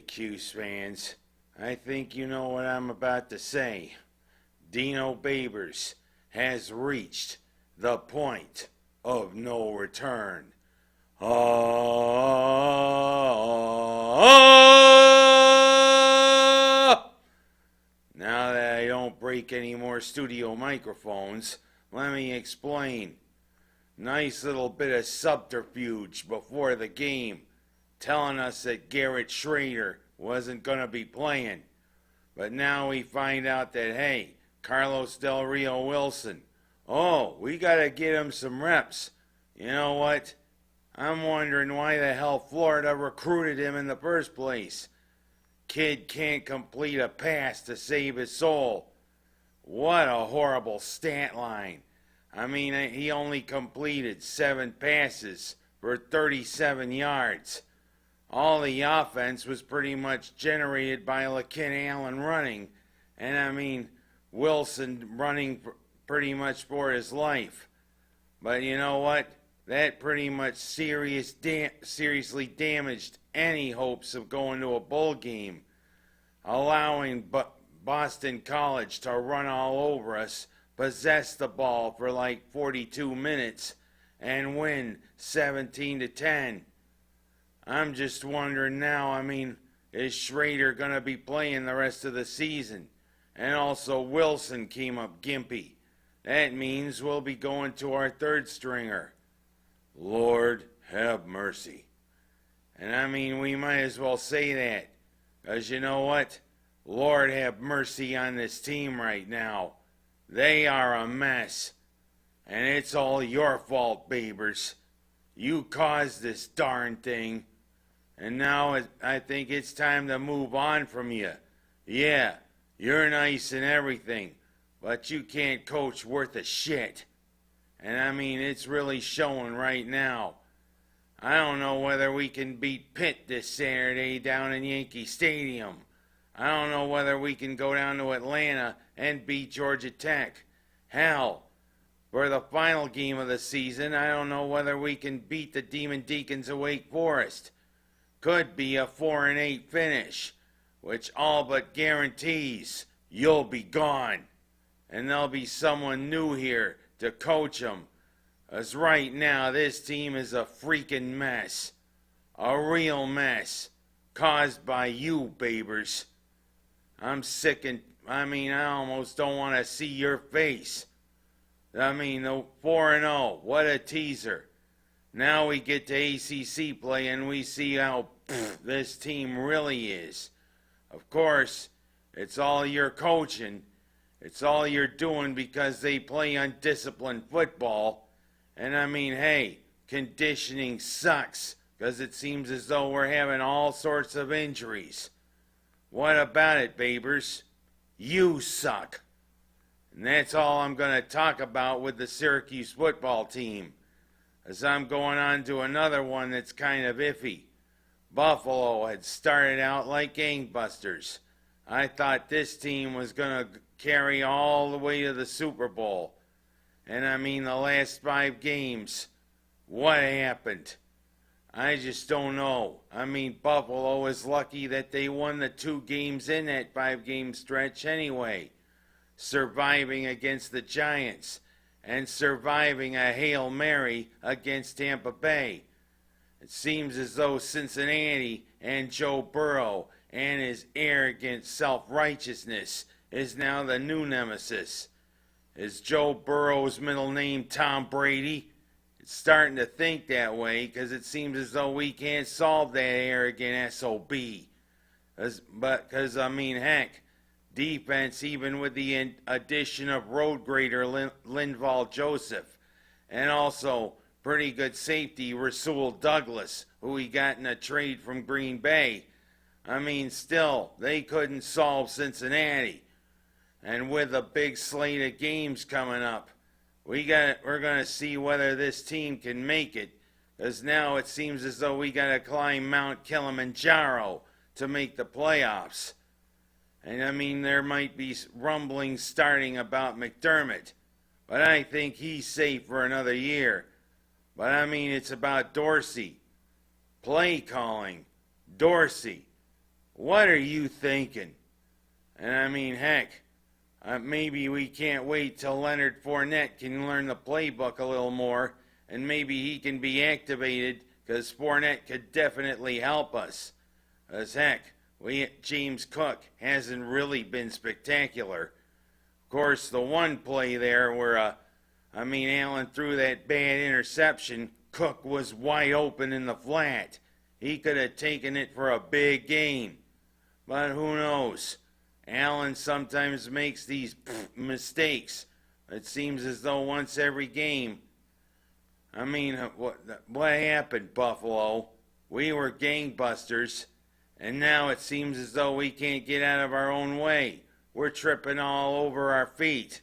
Syracuse fans, I think you know what I'm about to say. Dino Babers has reached the point of no return. Now that I don't break any more studio microphones, let me explain. Nice little bit of subterfuge before the game, telling us that Garrett Schrader wasn't going to be playing. But now we find out that, hey, Carlos Del Rio Wilson, we got to get him some reps. You know what? I'm wondering why the hell Florida recruited him in the first place. Kid can't complete a pass to save his soul. What a horrible stat line. I mean, he only completed 7 passes for 37 yards. All the offense was pretty much generated by LaKen Allen running. And I mean, Wilson running pretty much for his life. But you know what? That pretty much seriously damaged any hopes of going to a bowl game. Allowing Boston College to run all over us, possess the ball for like 42 minutes, and win 17-10. I'm just wondering now, I mean, is Schrader going to be playing the rest of the season? And also Wilson came up gimpy. That means we'll be going to our third stringer. Lord have mercy. And I mean, we might as well say that. Because you know what? Lord have mercy on this team right now. They are a mess. And it's all your fault, Babers. You caused this darn thing. And now I think it's time to move on from you. Yeah, you're nice and everything, but you can't coach worth a shit. And I mean, it's really showing right now. I don't know whether we can beat Pitt this Saturday down in Yankee Stadium. I don't know whether we can go down to Atlanta and beat Georgia Tech. Hell, for the final game of the season, I don't know whether we can beat the Demon Deacons of Wake Forest. Could be a 4-8 finish, which all but guarantees you'll be gone. And there'll be someone new here to coach them. As right now, this team is a freaking mess. A real mess. Caused by you, Babers. I'm sick and, I almost don't want to see your face. The 4-0, what a teaser. Now we get to ACC play and we see how this team really is. Of course, it's all your coaching. It's all you're doing because they play undisciplined football. And hey, conditioning sucks because it seems as though we're having all sorts of injuries. What about it, Babers? You suck. And that's all I'm going to talk about with the Syracuse football team. As I'm going on to another one that's kind of iffy. Buffalo had started out like gangbusters. I thought this team was going to carry all the way to the Super Bowl. And the last 5 games, what happened? I just don't know. Buffalo is lucky that they won the 2 games in that 5-game stretch anyway. Surviving against the Giants and surviving a Hail Mary against Tampa Bay. It seems as though Cincinnati and Joe Burrow and his arrogant self-righteousness is now the new nemesis. Is Joe Burrow's middle name Tom Brady? It's starting to think that way because it seems as though we can't solve that arrogant SOB. Heck, defense, even with the addition of road grader Linval Joseph, and also pretty good safety Rasul Douglas, who he got in a trade from Green Bay. Still, they couldn't solve Cincinnati. And with a big slate of games coming up, we're going to see whether this team can make it, because now it seems as though we got to climb Mount Kilimanjaro to make the playoffs. And there might be rumblings starting about McDermott, but I think he's safe for another year. But it's about Dorsey. Play calling. Dorsey. What are you thinking? And I mean, heck, maybe we can't wait till Leonard Fournette can learn the playbook a little more, and maybe he can be activated, because Fournette could definitely help us. As heck, James Cook hasn't really been spectacular. Of course, the one play there where, Allen threw that bad interception, Cook was wide open in the flat. He could have taken it for a big gain. But who knows? Allen sometimes makes these mistakes. It seems as though once every game. What happened, Buffalo? We were gangbusters, and now it seems as though we can't get out of our own way. We're tripping all over our feet.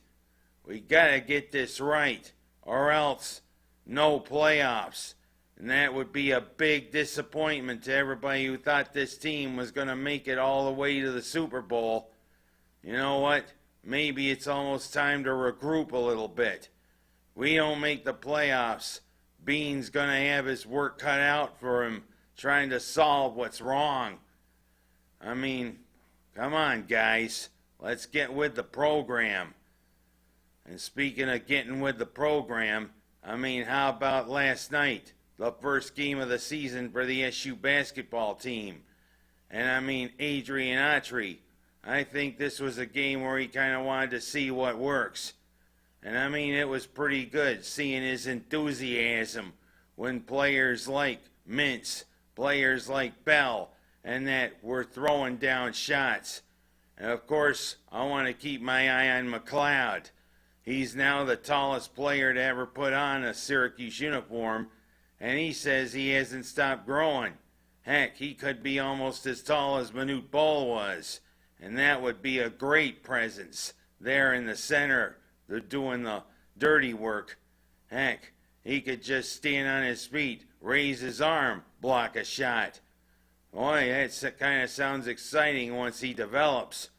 We gotta get this right, or else no playoffs. And that would be a big disappointment to everybody who thought this team was gonna make it all the way to the Super Bowl. You know what? Maybe it's almost time to regroup a little bit. We don't make the playoffs. Bean's gonna have his work cut out for him trying to solve what's wrong. Come on, guys. Let's get with the program. And speaking of getting with the program, how about last night? The first game of the season for the SU basketball team. And Adrian Autry. I think this was a game where he kind of wanted to see what works. And it was pretty good seeing his enthusiasm when players like Mintz, players like Bell, and that were throwing down shots. And of course, I want to keep my eye on McLeod. He's now the tallest player to ever put on a Syracuse uniform, and he says he hasn't stopped growing. Heck, he could be almost as tall as Manute Bol was. And that would be a great presence there in the center. They're doing the dirty work. Heck, he could just stand on his feet, raise his arm, block a shot. Boy, that kind of sounds exciting once he develops.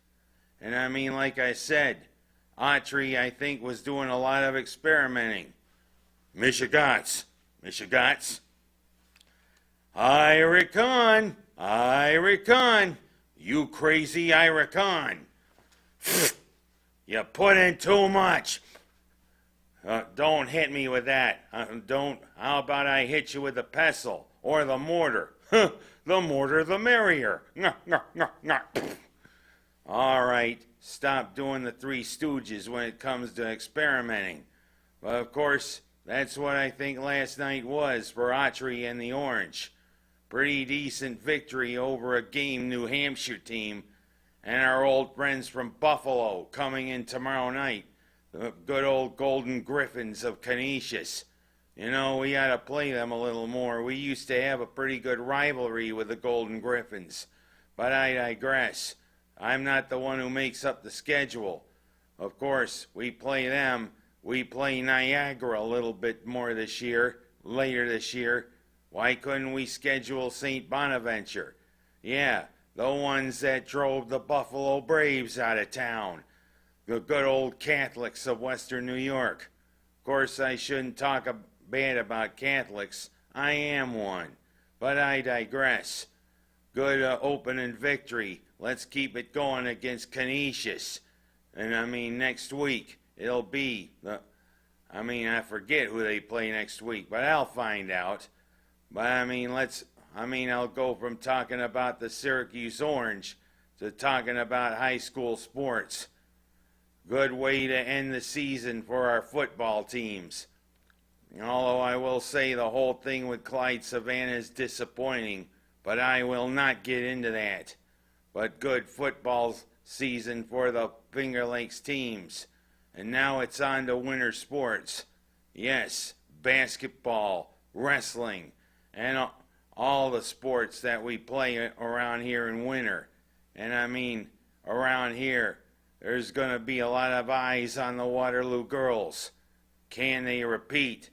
And like I said, Autry, I think, was doing a lot of experimenting. Michigots. I reckon. You crazy Iracon. You put in too much. Don't hit me with that. How about I hit you with the pestle or the mortar? The mortar the merrier. All right, stop doing the Three Stooges when it comes to experimenting. But of course, that's what I think last night was for Autry and the Orange. Pretty decent victory over a game New Hampshire team, and our old friends from Buffalo coming in tomorrow night, the good old Golden Griffins of Canisius. We ought to play them a little more. We used to have a pretty good rivalry with the Golden Griffins, but I digress. I'm not the one who makes up the schedule. Of course, we play them. We play Niagara a little bit more later this year. Why couldn't we schedule St. Bonaventure? Yeah, the ones that drove the Buffalo Braves out of town. The good old Catholics of Western New York. Of course, I shouldn't talk bad about Catholics. I am one. But I digress. Good opening victory. Let's keep it going against Canisius. And next week, it'll be I forget who they play next week, but I'll find out. But I'll go from talking about the Syracuse Orange to talking about high school sports. Good way to end the season for our football teams. Although I will say the whole thing with Clyde Savannah is disappointing, but I will not get into that. But good football season for the Finger Lakes teams. And now it's on to winter sports. Yes, basketball, wrestling, and all the sports that we play around here in winter. And around here, there's going to be a lot of eyes on the Waterloo girls. Can they repeat?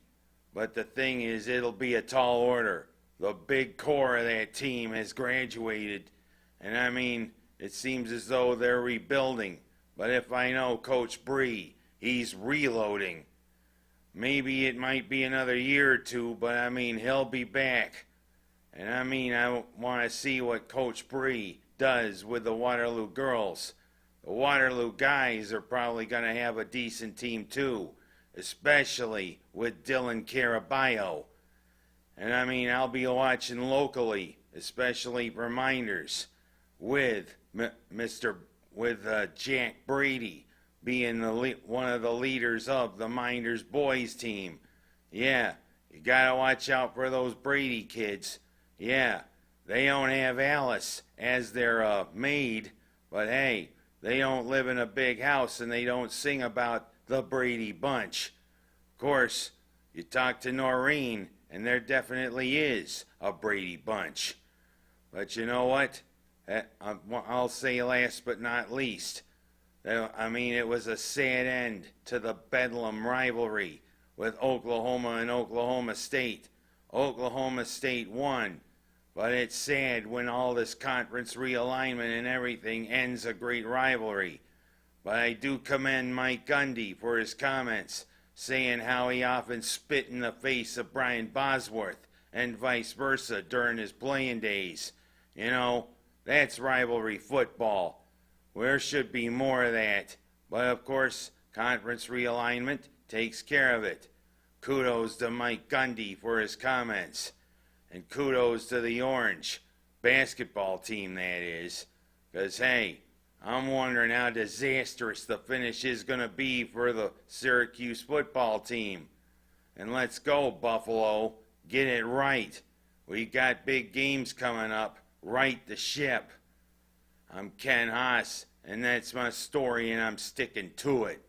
But the thing is, it'll be a tall order. The big core of that team has graduated. And it seems as though they're rebuilding. But if I know Coach Bree, he's reloading. Maybe it might be another year or two, but he'll be back. And I want to see what Coach Bree does with the Waterloo girls. The Waterloo guys are probably going to have a decent team too, especially with Dylan Caraballo. And I mean, I'll be watching locally, especially reminders, with Jack Brady being one of the leaders of the Minders boys team. Yeah, you gotta watch out for those Brady kids. Yeah, they don't have Alice as their maid, but hey, they don't live in a big house and they don't sing about the Brady Bunch. Of course, you talk to Noreen and there definitely is a Brady Bunch. But you know what? I'll say last but not least, I mean, it was a sad end to the Bedlam rivalry with Oklahoma and Oklahoma State. Oklahoma State won, but it's sad when all this conference realignment and everything ends a great rivalry. But I do commend Mike Gundy for his comments, saying how he often spit in the face of Brian Bosworth and vice versa during his playing days. You know, that's rivalry football. There should be more of that. But of course, conference realignment takes care of it. Kudos to Mike Gundy for his comments. And kudos to the Orange basketball team, that is. Because, hey, I'm wondering how disastrous the finish is going to be for the Syracuse football team. And let's go, Buffalo. Get it right. We got big games coming up. Right the ship. I'm Ken Haas, and that's my story, and I'm sticking to it.